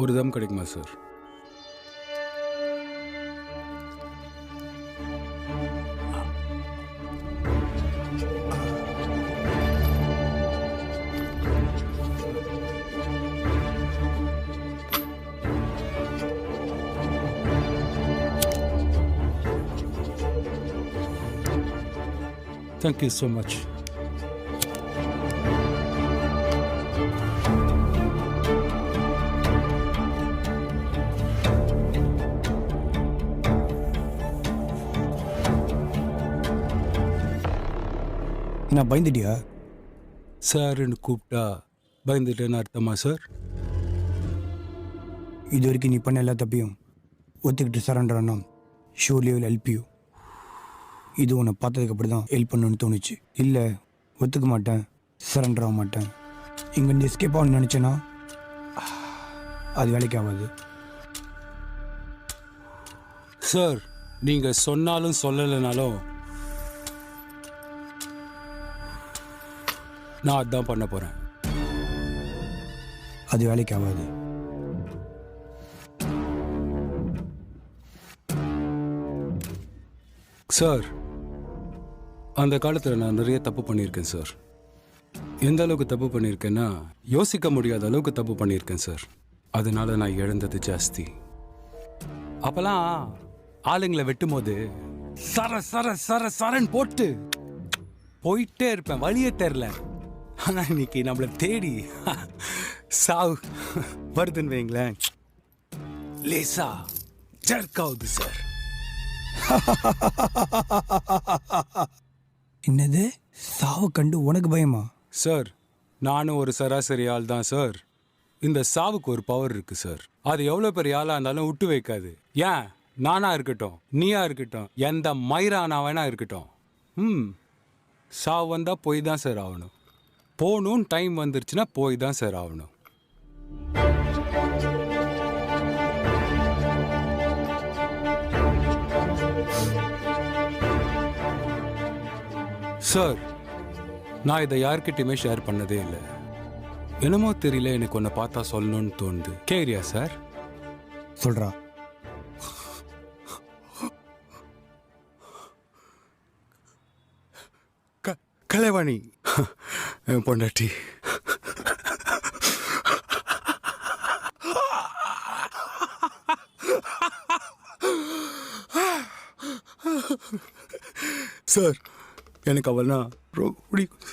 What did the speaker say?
ஒரு தம் கிடைக்குமா sir? Thank you so much. நான் பயந்துட்டியா? சார்ன்னு கூப்பிட்டா பயந்துட்டேன்னு அர்த்தமா சார்? இது வரைக்கும் நீ பண்ண எல்லா தப்பையும் ஒத்துக்கிட்டு சரண்டர் ஆனோம். Surely will help you. இது உன்னை பார்த்ததுக்கு அப்படி தான் ஹெல்ப் பண்ணணும்னு தோணுச்சு. இல்லை ஒத்துக்க மாட்டேன், சரண்டர் ஆக மாட்டேன், இங்கேருந்து எஸ்கேப் ஆகணும்னு நினச்சேன்னா அது வேலைக்கு ஆகாது. சார் நீங்கள் சொன்னாலும் சொல்லலைனாலும் நான் அதான் பண்ண போகிறேன். அது வேலைக்கு ஆகாது. சார் அந்த காலத்தில் நான் நிறைய தப்பு பண்ணியிருக்கேன் சார். எந்த அளவுக்கு தப்பு பண்ணியிருக்கேன்னா யோசிக்க முடியாத அளவுக்கு தப்பு பண்ணியிருக்கேன் சார். அதனால நான் இழந்தது ஜாஸ்தி. அப்போல்லாம் ஆளுங்களை வெட்டும் போது சர சர சர சரன் போட்டு போயிட்டே இருப்பேன், வழியே தெரில. ஆனால் இன்னைக்கு நம்மளை தேடி சாவு வருதுன்னு வைங்களேன், லேசா ஜர்க்காவுது சார். என்னது? சாவை கண்டு உனக்கு பயமா? சார் நானும் ஒரு சராசரி ஆள் தான் சார். இந்த சாவுக்கு ஒரு பவர் இருக்கு சார். அது எவ்வளோ பெரிய ஆளாக இருந்தாலும் விட்டு வைக்காது. ஏன் நானா இருக்கட்டும், நீயா இருக்கட்டும், எந்த மயிரானா வேணா இருக்கட்டும், சாவு வந்தால் போய் தான் சார் ஆகணும். போகணும் டைம் வந்துருச்சுன்னா போய் தான் சார் ஆகணும். சார் நான் இதை யார்கிட்டயுமே ஷேர் பண்ணதே இல்லை. என்னமோ தெரியல, எனக்கு ஒன்றை பார்த்தா சொல்லணும்னு தோணுது. கேரியா சார்? சொல்றா. கலைவாணி பொண்டாட்டி. சார் எனக்கு அவள்னா ரொம்ப பிடிக்கும்